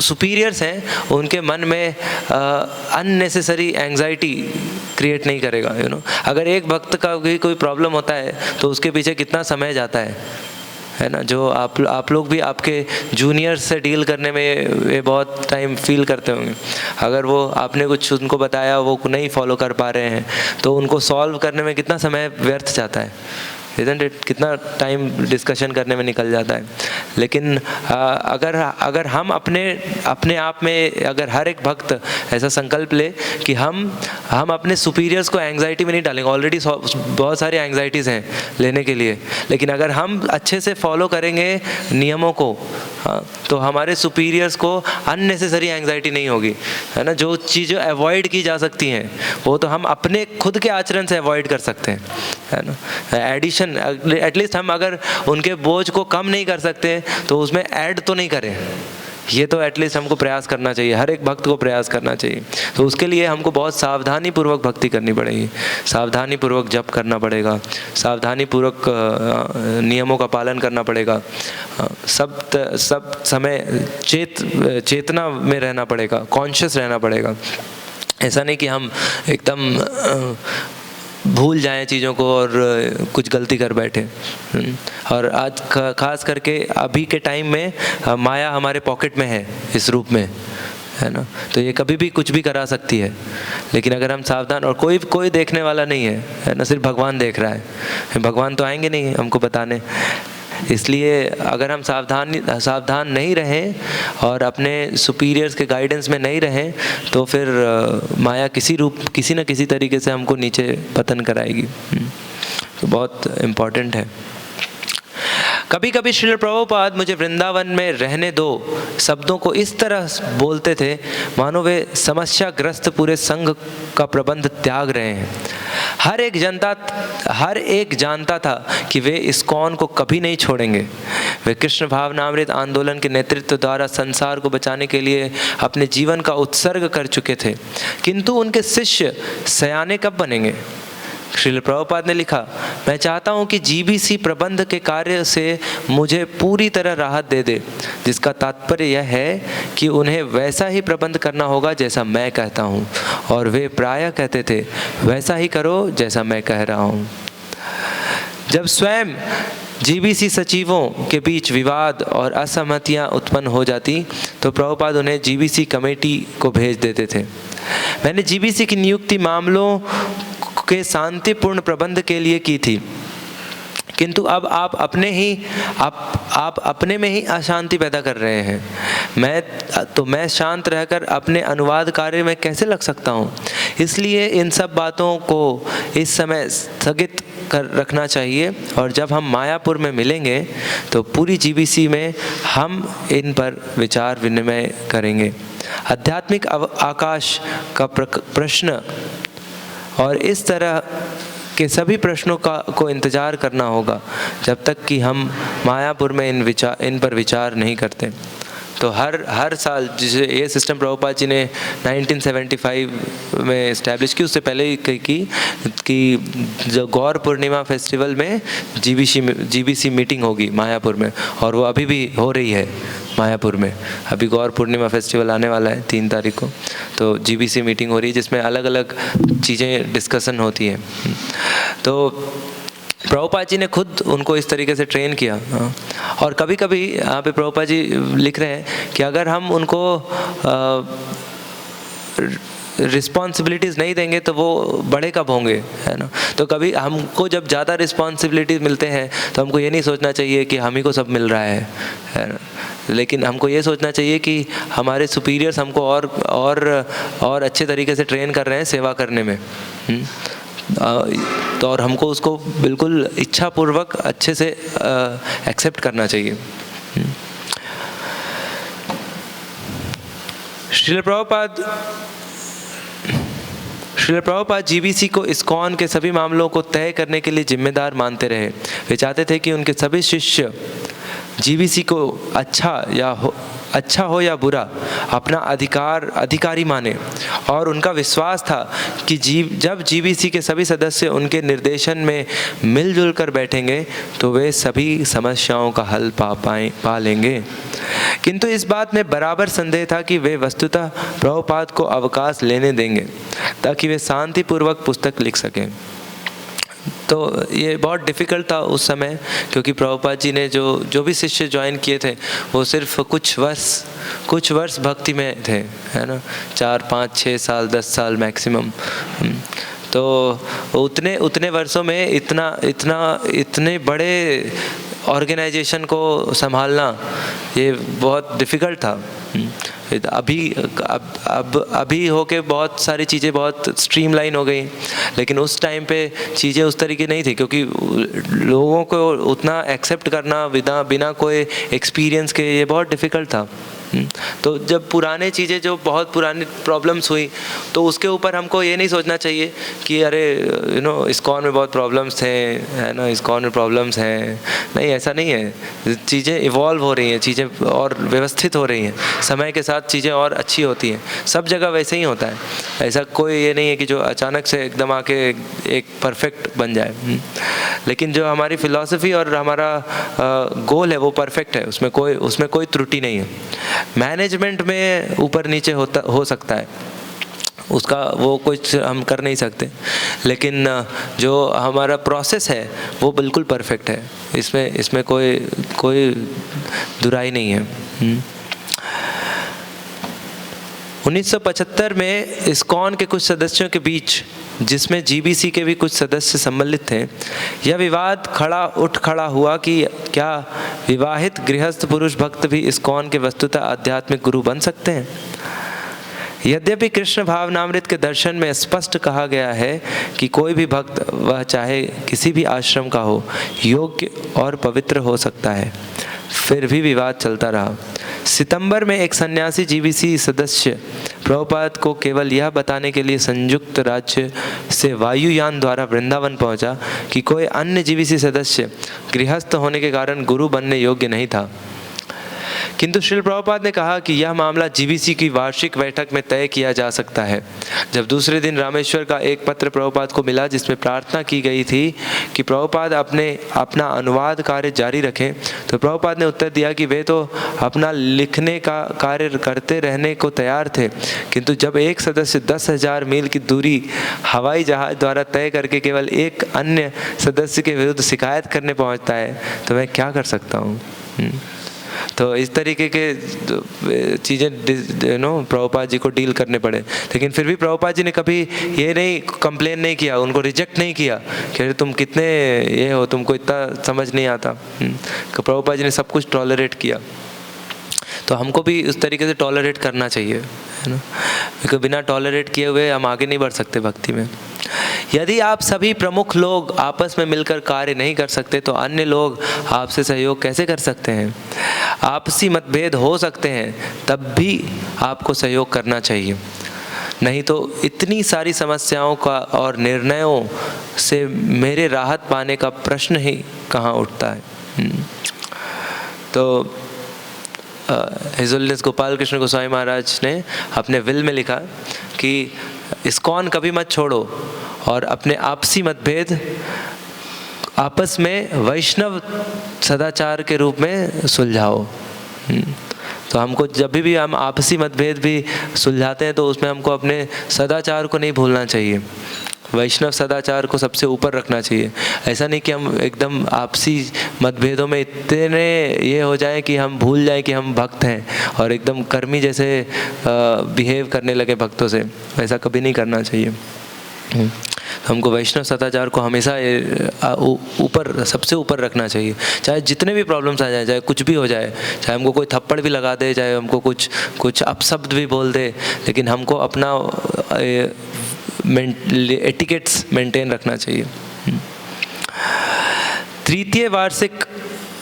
सुपीरियर्स हैं उनके मन में अननेसेसरी एंग्जाइटी क्रिएट नहीं करेगा। अगर एक भक्त का भी कोई प्रॉब्लम होता है तो उसके पीछे कितना समय जाता है ना। जो आप लोग भी आपके जूनियर्स से डील करने में ये बहुत टाइम फील करते होंगे। अगर वो आपने कुछ उनको बताया वो नहीं फॉलो कर पा रहे हैं तो उनको सॉल्व करने में कितना समय व्यर्थ जाता है, इज़न्ट इट? कितना टाइम डिस्कशन करने में निकल जाता है। लेकिन अगर हम अपने आप में अगर हर एक भक्त ऐसा संकल्प ले कि हम अपने सुपीरियर्स को एंग्जाइटी में नहीं डालेंगे। ऑलरेडी बहुत सारी एंग्जाइटीज़ हैं लेने के लिए, लेकिन अगर हम अच्छे से फॉलो करेंगे नियमों को, तो हमारे सुपीरियर्स को अननेसेसरी एंग्जाइटी नहीं होगी, है ना। जो चीज़ें अवॉइड की जा सकती हैं वो तो हम अपने खुद के आचरण से अवॉइड कर सकते हैं, है ना। एडिशन एटलीस्ट हम अगर उनके बोझ को कम नहीं कर सकते तो उसमें ऐड तो नहीं करें। ये तो एटलीस्ट हमको प्रयास करना चाहिए, हर एक भक्त को प्रयास करना चाहिए। तो उसके लिए हमको बहुत सावधानी पूर्वक भक्ति करनी पड़ेगी, सावधानी पूर्वक जप करना पड़ेगा, सावधानी पूर्वक नियमों का पालन करना पड़ेगा, सब समय चेतना में रहना पड़ेगा, कॉन्शियस रहना पड़ेगा। ऐसा नहीं कि हम एकदम भूल जाएं चीज़ों को और कुछ गलती कर बैठे। और आज खास करके अभी के टाइम में माया हमारे पॉकेट में है इस रूप में, है ना, तो ये कभी भी कुछ भी करा सकती है। लेकिन अगर हम सावधान, और कोई देखने वाला नहीं है ना, सिर्फ भगवान देख रहा है। भगवान तो आएंगे नहीं हमको बताने, इसलिए अगर हम सावधान नहीं रहें और अपने सुपीरियर्स के गाइडेंस में नहीं रहें तो फिर माया किसी न किसी तरीके से हमको नीचे पतन कराएगी। तो बहुत इम्पॉर्टेंट है। कभी कभी श्रील प्रभुपाद मुझे वृंदावन में रहने दो शब्दों को इस तरह बोलते थे मानो वे समस्याग्रस्त पूरे संघ का प्रबंध त्याग रहे हैं। हर एक जानता था कि वे इस्कॉन को कभी नहीं छोड़ेंगे। वे कृष्ण भावनामृत आंदोलन के नेतृत्व द्वारा संसार को बचाने के लिए अपने जीवन का उत्सर्ग कर चुके थे, किंतु उनके शिष्य सयाने कब बनेंगे? श्रील प्रभुपाद ने लिखा, मैं चाहता हूं कि जीबीसी प्रबंध के कार्य से मुझे पूरी तरह राहत दे दे, जिसका तात्पर्य यह है कि उन्हें वैसा ही प्रबंध करना होगा जैसा मैं कहता हूं, और वे प्रायः कहते थे वैसा ही करो जैसा मैं कह रहा हूं। जब स्वयं जीबीसी सचिवों के बीच विवाद और असहमतियां उत्पन्न हो जाती तो प्रभुपाद उन्हें जीबीसी कमेटी को भेज देते थे। मैंने जीबीसी की नियुक्ति मामलों के शांतिपूर्ण प्रबंध के लिए की थी, किंतु अब आप अपने में ही अशांति पैदा कर रहे हैं। मैं शांत रहकर अपने अनुवाद कार्य में कैसे लग सकता हूँ? इसलिए इन सब बातों को इस समय स्थगित कर रखना चाहिए, और जब हम मायापुर में मिलेंगे तो पूरी जीबीसी में हम इन पर विचार विनिमय करेंगे। आध्यात्मिक आकाश का प्रश्न और इस तरह के सभी प्रश्नों को इंतज़ार करना होगा जब तक कि हम मायापुर में इन पर विचार नहीं करते। तो हर साल, जिसे ये सिस्टम प्रभुपाद जी ने 1975 में इस्टेब्लिश की, उससे पहले ही कि जो गौर पूर्णिमा फेस्टिवल में जीबीसी मीटिंग होगी मायापुर में, और वो अभी भी हो रही है मायापुर में। अभी गौर पूर्णिमा फेस्टिवल आने वाला है 3 तारीख को, तो जीबीसी मीटिंग हो रही है जिसमें अलग अलग चीज़ें डिस्कशन होती हैं। तो प्रभुपाद जी ने खुद उनको इस तरीके से ट्रेन किया। और कभी कभी यहाँ पे प्रभुपाद जी लिख रहे हैं कि अगर हम उनको रिस्पॉन्सिबिलिटीज़ नहीं देंगे तो वो बड़े कब होंगे, है ना। तो कभी हमको जब ज़्यादा रिस्पॉन्सिबिलिटीज़ मिलते हैं तो हमको ये नहीं सोचना चाहिए कि हम ही को सब मिल रहा है ना, लेकिन हमको ये सोचना चाहिए कि हमारे सुपीरियर्स हमको और अच्छे तरीके से ट्रेन कर रहे हैं सेवा करने में। तो और हमको उसको बिल्कुल इच्छापूर्वक अच्छे से एक्सेप्ट करना चाहिए। श्रील प्रभुपाद जीबीसी को इस्कॉन के सभी मामलों को तय करने के लिए जिम्मेदार मानते रहे। वे चाहते थे कि उनके सभी शिष्य जीबीसी को अच्छा हो या बुरा अपना अधिकारी माने, और उनका विश्वास था कि जब जीबीसी के सभी सदस्य उनके निर्देशन में मिलजुल कर बैठेंगे तो वे सभी समस्याओं का हल पा लेंगे। किंतु इस बात में बराबर संदेह था कि वे वस्तुतः प्रभुपाद को अवकाश लेने देंगे ताकि वे शांतिपूर्वक पुस्तक लिख सकें। तो ये बहुत डिफ़िकल्ट था उस समय, क्योंकि प्रभुपाद जी ने जो भी शिष्य ज्वाइन किए थे वो सिर्फ कुछ वर्ष भक्ति में थे, है ना, 4, 5, 6 साल, 10 साल मैक्सिमम। तो उतने वर्षों में इतने बड़े ऑर्गेनाइजेशन को संभालना ये बहुत डिफ़िकल्ट था। अभी होके बहुत सारी चीज़ें बहुत स्ट्रीमलाइन हो गई, लेकिन उस टाइम पे चीज़ें उस तरीके नहीं थी, क्योंकि लोगों को उतना एक्सेप्ट करना बिना कोई एक्सपीरियंस के ये बहुत डिफ़िकल्ट था। तो जब पुराने चीज़ें, जो बहुत पुरानी प्रॉब्लम्स हुई, तो उसके ऊपर हमको ये नहीं सोचना चाहिए कि अरे इस्कॉन में बहुत प्रॉब्लम्स थे, है ना, इस्कॉन में प्रॉब्लम्स हैं। नहीं, ऐसा नहीं है। चीज़ें इवॉल्व हो रही हैं, चीज़ें और व्यवस्थित हो रही हैं, समय के साथ चीज़ें और अच्छी होती हैं। सब जगह वैसे ही होता है, ऐसा कोई ये नहीं है कि जो अचानक से एकदम आके एक परफेक्ट बन जाए। लेकिन जो हमारी फ़िलॉसफी और हमारा गोल है वो परफेक्ट है, उसमें कोई त्रुटि नहीं है। मैनेजमेंट में ऊपर नीचे हो सकता है, उसका वो कुछ हम कर नहीं सकते, लेकिन जो हमारा प्रोसेस है वो बिल्कुल परफेक्ट है, इसमें कोई दुराई नहीं है। 1975 में इस्कॉन के कुछ सदस्यों के बीच, जिसमें जीबीसी के भी कुछ सदस्य सम्मिलित थे, यह विवाद खड़ा हुआ कि क्या विवाहित गृहस्थ पुरुष भक्त भी इस्कॉन के वस्तुतः आध्यात्मिक गुरु बन सकते हैं। यद्यपि कृष्ण भावनामृत के दर्शन में स्पष्ट कहा गया है कि कोई भी भक्त, वह चाहे किसी भी आश्रम का हो, योग्य और पवित्र हो सकता है, फिर भी विवाद चलता रहा। सितंबर में एक सन्यासी जीबीसी सदस्य प्रभुपाद को केवल यह बताने के लिए संयुक्त राज्य से वायुयान द्वारा वृंदावन पहुंचा कि कोई अन्य जीबीसी सदस्य गृहस्थ होने के कारण गुरु बनने योग्य नहीं था, किंतु श्रील प्रभुपाद ने कहा कि यह मामला जीबीसी की वार्षिक बैठक में तय किया जा सकता है। जब दूसरे दिन रामेश्वर का एक पत्र प्रभुपाद को मिला जिसमें प्रार्थना की गई थी कि प्रभुपाद अपना अनुवाद कार्य जारी रखें, तो प्रभुपाद ने उत्तर दिया कि वे तो अपना लिखने का कार्य करते रहने को तैयार थे, किंतु जब एक सदस्य 10,000 मील की दूरी हवाई जहाज द्वारा तय करके केवल एक अन्य सदस्य के विरुद्ध शिकायत करने पहुँचता है, तो मैं क्या कर सकता हूँ। तो इस तरीके के चीज़ें प्रभुपाद जी को डील करने पड़े, लेकिन फिर भी प्रभुपाद जी ने कभी ये नहीं कंप्लेन नहीं किया, उनको रिजेक्ट नहीं किया कि तुम कितने ये हो, तुमको इतना समझ नहीं आता। प्रभुपाद जी ने सब कुछ टॉलरेट किया। तो हमको भी उस तरीके से टॉलरेट करना चाहिए, है ना, क्योंकि बिना टॉलरेट किए हुए हम आगे नहीं बढ़ सकते भक्ति में। यदि आप सभी प्रमुख लोग आपस में मिलकर कार्य नहीं कर सकते तो अन्य लोग आपसे सहयोग कैसे कर सकते हैं। आपसी मतभेद हो सकते हैं, तब भी आपको सहयोग करना चाहिए, नहीं तो इतनी सारी समस्याओं का और निर्णयों से मेरे राहत पाने का प्रश्न ही कहाँ उठता है। तो हिजुल्लेस गोपाल कृष्ण गोस्वामी महाराज ने अपने विल में लिखा कि इस्कॉन कभी मत छोड़ो और अपने आपसी मतभेद आपस में वैष्णव सदाचार के रूप में सुलझाओ। तो हमको जब भी हम आपसी मतभेद भी सुलझाते हैं तो उसमें हमको अपने सदाचार को नहीं भूलना चाहिए, वैष्णव सदाचार को सबसे ऊपर रखना चाहिए। ऐसा नहीं कि हम एकदम आपसी मतभेदों में इतने ये हो जाए कि हम भूल जाएं कि हम भक्त हैं और एकदम कर्मी जैसे बिहेव करने लगे भक्तों से, ऐसा कभी नहीं करना चाहिए। हमको वैष्णव सदाचार को हमेशा ऊपर, सबसे ऊपर रखना चाहिए, चाहे जितने भी प्रॉब्लम्स आ जाए, चाहे कुछ भी हो जाए, चाहे हमको कोई थप्पड़ भी लगा दे, चाहे हमको कुछ अपशब्द भी बोल दे, लेकिन हमको अपना एटिकेट्स मेंटेन रखना चाहिए। तृतीय वार्षिक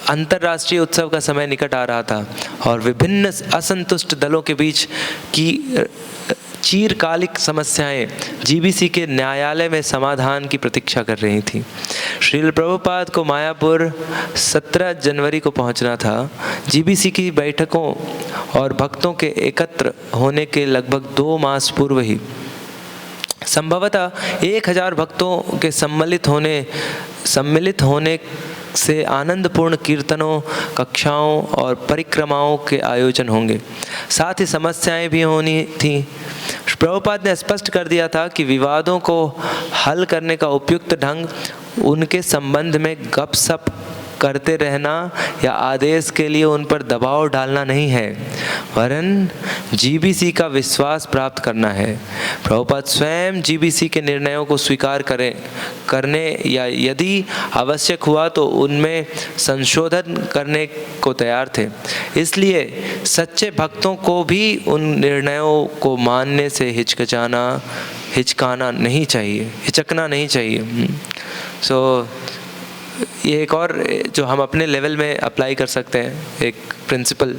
अंतर्राष्ट्रीय उत्सव का समय निकट आ रहा था और विभिन्न असंतुष्ट दलों के बीच की चिरकालिक समस्याएं जीबीसी के न्यायालय में समाधान की प्रतीक्षा कर रही थीं। श्रील प्रभुपाद को मायापुर 17 जनवरी को पहुंचना था। जीबीसी की बैठकों और भक्तों के एकत्र होने के लगभग 2 मास पूर्व ही संभवतः 1000 भक्तों के सम्मिलित होने से आनंदपूर्ण कीर्तनों, कक्षाओं और परिक्रमाओं के आयोजन होंगे। साथ ही समस्याएं भी होनी थीं। प्रभुपाद ने स्पष्ट कर दिया था कि विवादों को हल करने का उपयुक्त ढंग उनके संबंध में गपशप करते रहना या आदेश के लिए उन पर दबाव डालना नहीं है, वरन जीबीसी का विश्वास प्राप्त करना है। प्रभुपाद स्वयं जीबीसी के निर्णयों को स्वीकार करने या यदि आवश्यक हुआ तो उनमें संशोधन करने को तैयार थे। इसलिए सच्चे भक्तों को भी उन निर्णयों को मानने से हिचकना नहीं चाहिए। ये एक और जो हम अपने लेवल में अप्लाई कर सकते हैं, एक प्रिंसिपल,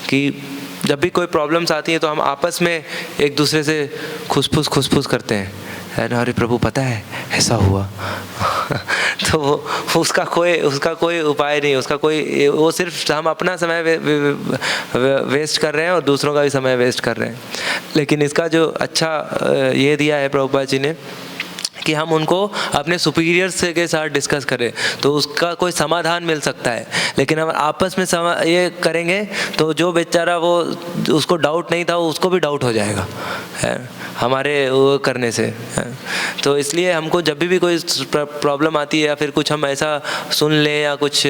कि जब भी कोई प्रॉब्लम्स आती हैं तो हम आपस में एक दूसरे से खुसफुस करते हैं, है ना, अरे प्रभु पता है ऐसा हुआ तो उसका कोई उपाय नहीं, वो सिर्फ हम अपना समय वेस्ट कर रहे हैं और दूसरों का भी समय वेस्ट कर रहे हैं। लेकिन इसका जो अच्छा ये दिया है प्रभुपाद जी ने कि हम उनको अपने सुपीरियर्स के साथ डिस्कस करें तो उसका कोई समाधान मिल सकता है। लेकिन हम आपस में ये करेंगे तो जो बेचारा वो उसको डाउट नहीं था उसको भी डाउट हो जाएगा है हमारे वो करने से है। तो इसलिए हमको जब भी कोई प्रॉब्लम आती है या फिर कुछ हम ऐसा सुन लें या कुछ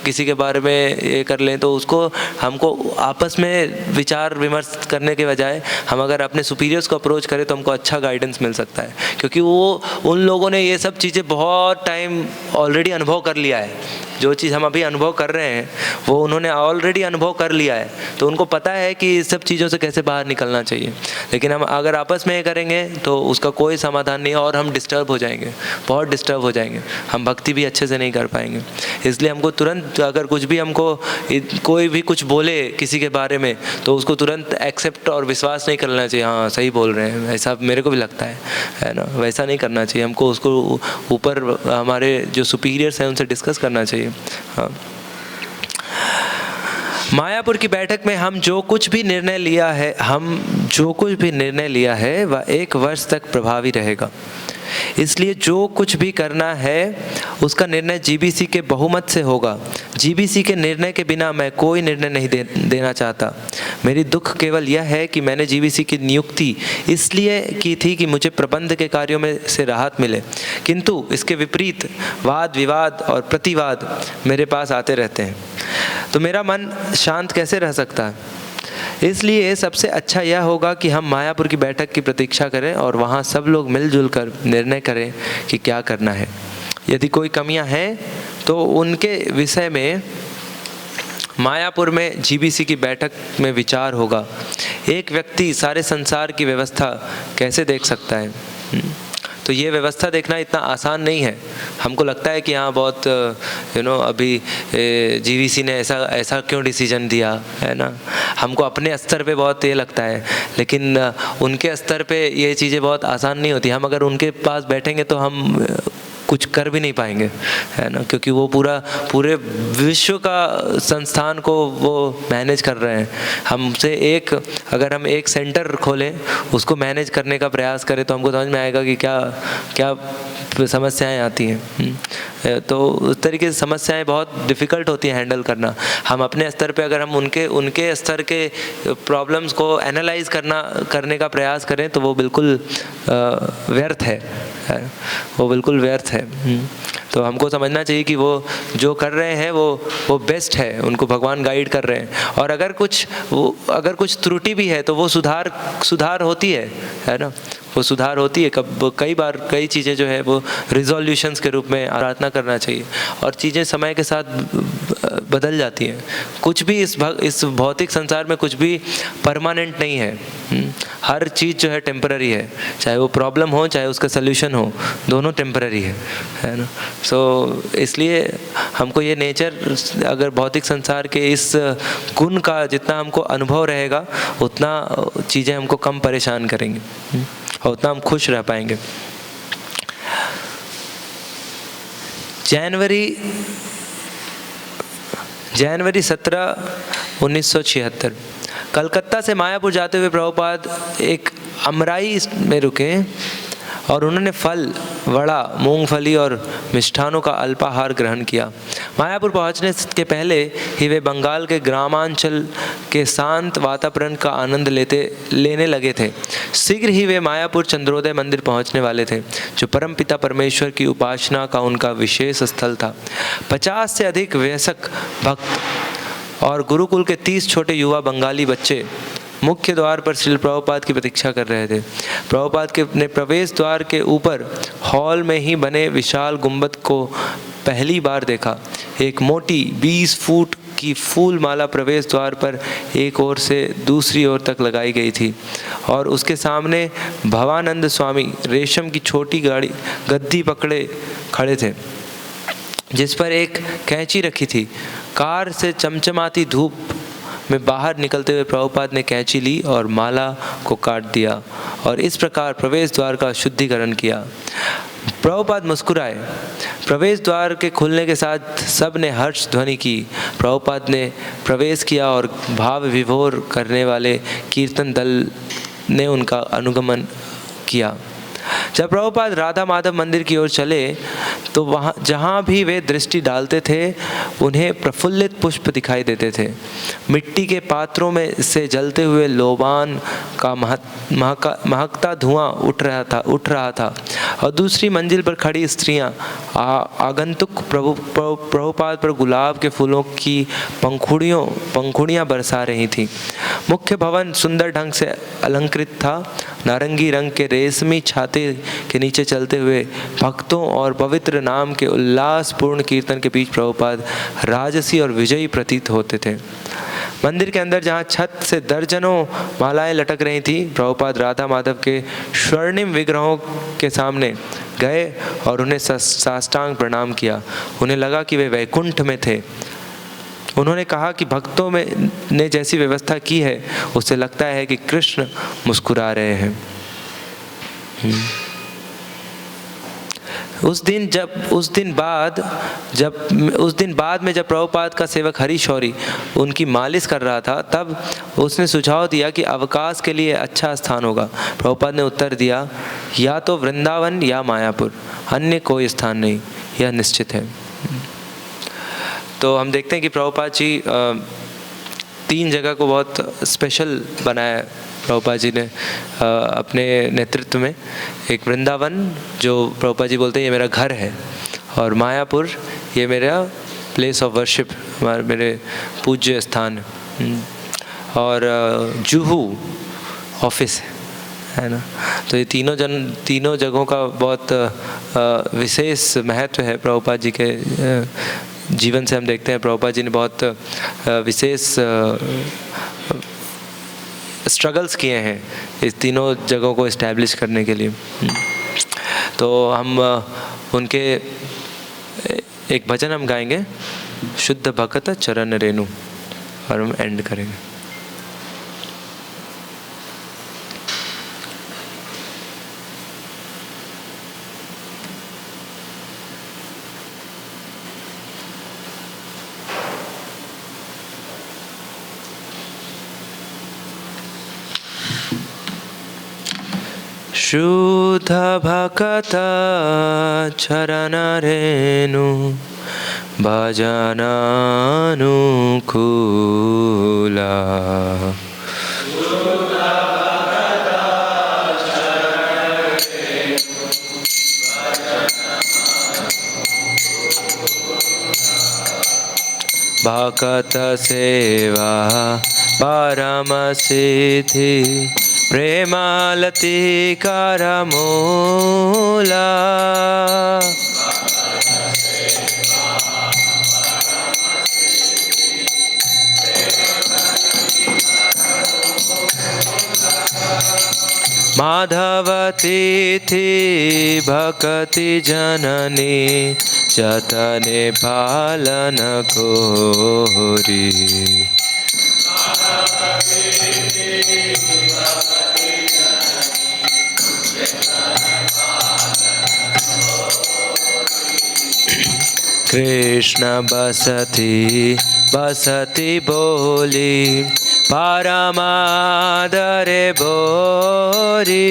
किसी के बारे में ये कर लें तो उसको हमको आपस में विचार विमर्श करने के बजाय हम अगर अपने सुपीरियर्स को अप्रोच करें तो हमको अच्छा गाइडेंस मिल सकता है, क्योंकि वो उन लोगों ने ये सब चीज़ें बहुत टाइम ऑलरेडी अनुभव कर लिया है। जो चीज़ हम अभी अनुभव कर रहे हैं वो उन्होंने ऑलरेडी अनुभव कर लिया है, तो उनको पता है कि इस सब चीज़ों से कैसे बाहर निकलना चाहिए। लेकिन हम अगर आपस में ये करेंगे तो उसका कोई समाधान नहीं और हम डिस्टर्ब हो जाएंगे, बहुत डिस्टर्ब हो जाएंगे, हम भक्ति भी अच्छे से नहीं कर पाएंगे। इसलिए हमको तुरंत अगर कुछ भी हमको कोई भी कुछ बोले किसी के बारे में तो उसको तुरंत एक्सेप्ट और विश्वास नहीं करना चाहिए, हाँ सही बोल रहे हैं, ऐसा मेरे को भी लगता है ना, वैसा नहीं करना चाहिए। हमको उसको ऊपर हमारे जो सुपीरियर्स हैं उनसे डिस्कस करना चाहिए। हाँ। मायापुर की बैठक में हम जो कुछ भी निर्णय लिया है वह 1 वर्ष तक प्रभावी रहेगा। इसलिए जो कुछ भी करना है उसका निर्णय जीबीसी के बहुमत से होगा। जीबीसी के निर्णय के बिना मैं कोई निर्णय नहीं देना चाहता। मेरी दुख केवल यह है कि मैंने जीबीसी की नियुक्ति इसलिए की थी कि मुझे प्रबंध के कार्यों में से राहत मिले, किंतु इसके विपरीत वाद विवाद और प्रतिवाद मेरे पास आते रहते हैं, तो मेरा मन शांत कैसे रह सकता है। इसलिए सबसे अच्छा यह होगा कि हम मायापुर की बैठक की प्रतीक्षा करें और वहाँ सब लोग मिलजुल कर निर्णय करें कि क्या करना है। यदि कोई कमियां हैं तो उनके विषय में मायापुर में जीबीसी की बैठक में विचार होगा। एक व्यक्ति सारे संसार की व्यवस्था कैसे देख सकता है? तो ये व्यवस्था देखना इतना आसान नहीं है। हमको लगता है कि हाँ बहुत अभी जीबीसी ने ऐसा क्यों डिसीजन दिया है ना, हमको अपने स्तर पे बहुत ये लगता है, लेकिन उनके स्तर पे ये चीज़ें बहुत आसान नहीं होती। हम अगर उनके पास बैठेंगे तो हम कुछ कर भी नहीं पाएंगे, है ना, क्योंकि वो पूरे विश्व का संस्थान को वो मैनेज कर रहे हैं। हमसे अगर हम एक सेंटर खोलें उसको मैनेज करने का प्रयास करें तो हमको समझ में आएगा कि क्या क्या समस्याएं आती हैं। तो उस तरीके से समस्याएं बहुत डिफ़िकल्ट होती हैं हैंडल करना। हम अपने स्तर पे अगर हम उनके स्तर के प्रॉब्लम्स को एनालाइज करने का प्रयास करें तो वो बिल्कुल व्यर्थ है, वो बिल्कुल व्यर्थ है। तो हमको समझना चाहिए कि वो जो कर रहे हैं वो बेस्ट है, उनको भगवान गाइड कर रहे हैं। और अगर कुछ त्रुटि भी है तो वो सुधार होती है ना, वो सुधार होती है। कई बार कई चीज़ें जो है वो रिजोल्यूशंस के रूप में प्रार्थना करना चाहिए और चीज़ें समय के साथ बदल जाती हैं। कुछ भी इस भौतिक संसार में कुछ भी परमानेंट नहीं है। हर चीज़ जो है टेम्पररी है, चाहे वो प्रॉब्लम हो चाहे उसका सल्यूशन हो, दोनों टेम्पररी है ना। सो इसलिए हमको ये नेचर, अगर भौतिक संसार के इस गुण का जितना हमको अनुभव रहेगा उतना चीज़ें हमको कम परेशान करेंगी और उतना हम खुश रह पाएंगे। जनवरी 17, 1976 कलकत्ता से मायापुर जाते हुए प्रभुपाद एक अमराई में रुके और उन्होंने फल, वड़ा, मूंगफली और मिष्ठानों का अल्पाहार ग्रहण किया। मायापुर पहुंचने के पहले ही वे बंगाल के ग्रामांचल के शांत वातावरण का आनंद लेने लगे थे। शीघ्र ही वे मायापुर चंद्रोदय मंदिर पहुंचने वाले थे, जो परमपिता परमेश्वर की उपासना का उनका विशेष स्थल था। 50 से अधिक वयस्क भक्त और गुरुकुल के 30 छोटे युवा बंगाली बच्चे मुख्य द्वार पर श्रील प्रभुपाद की प्रतीक्षा कर रहे थे। प्रभुपाद के अपने प्रवेश द्वार के ऊपर हॉल में ही बने विशाल गुंबद को पहली बार देखा। एक मोटी 20 फुट की फूल माला प्रवेश द्वार पर एक ओर से दूसरी ओर तक लगाई गई थी और उसके सामने भवानंद स्वामी रेशम की छोटी गद्दी पकड़े खड़े थे, जिस पर एक कैंची रखी थी। कार से चमचमाती धूप में बाहर निकलते हुए प्रभुपाद ने कैंची ली और माला को काट दिया और इस प्रकार प्रवेश द्वार का शुद्धिकरण किया। प्रभुपाद मुस्कुराए। प्रवेश द्वार के खुलने के साथ सब ने हर्ष ध्वनि की। प्रभुपाद ने प्रवेश किया और भाव विभोर करने वाले कीर्तन दल ने उनका अनुगमन किया। जब प्रभुपाद राधा माधव मंदिर की ओर चले तो वहाँ जहाँ भी वे दृष्टि डालते थे उन्हें प्रफुल्लित पुष्प दिखाई देते थे। मिट्टी के पात्रों में से जलते हुए लोबान का महकता धुआं उठ रहा था और दूसरी मंजिल पर खड़ी स्त्रियां आगंतुक प्रभुपाद पर गुलाब के फूलों की पंखुड़ियां बरसा रही थीं। मुख्य भवन सुंदर ढंग से अलंकृत था। नारंगी रंग के रेशमी छाते के नीचे चलते हुए भक्तों और पवित्र नाम के उल्लासपूर्ण कीर्तन के बीच प्रभुपाद राजसी और विजयी प्रतीत होते थे। मंदिर के अंदर जहाँ छत से दर्जनों मालाएं लटक रही थी, प्रभुपाद राधा माधव के स्वर्णिम विग्रहों के सामने गए और उन्हें साष्टांग प्रणाम किया। उन्हें लगा कि वे वैकुंठ में थे। उन्होंने कहा कि भक्तों में ने जैसी व्यवस्था की है उससे लगता है कि कृष्ण मुस्कुरा रहे हैं। उस दिन बाद में जब प्रभुपाद का सेवक हरि शौरी उनकी मालिश कर रहा था, तब उसने सुझाव दिया कि अवकाश के लिए अच्छा स्थान होगा। प्रभुपाद ने उत्तर दिया, या तो वृंदावन या मायापुर, अन्य कोई स्थान नहीं, यह निश्चित है। तो हम देखते हैं कि प्रभुपाद जी 3 जगह को बहुत स्पेशल बनाया प्रभुपाद जी ने अपने नेतृत्व में। एक वृंदावन, जो प्रभुपाद जी बोलते हैं ये मेरा घर है, और मायापुर ये मेरा प्लेस ऑफ वर्शिप, मेरे पूज्य स्थान, और जुहू ऑफिस है ना। तो ये तीनों जगहों का बहुत विशेष महत्व है प्रभुपाद जी के जीवन से। हम देखते हैं प्रभुपाद जी ने बहुत विशेष स्ट्रगल्स किए हैं इस तीनों जगहों को इस्टेब्लिश करने के लिए। तो हम उनके एक भजन हम गाएंगे, शुद्ध भगत चरण रेणु, और हम एंड करेंगे। शुद्ध भगत चरण रेणु भजनानुकूला, भगत सेवा परम सिद्धि, प्रेमालती करमूला। माधव तिथि भक्ति जननी, जतने पालन कोरी। कृष्ण बसती बोली, परमादरे बोरी।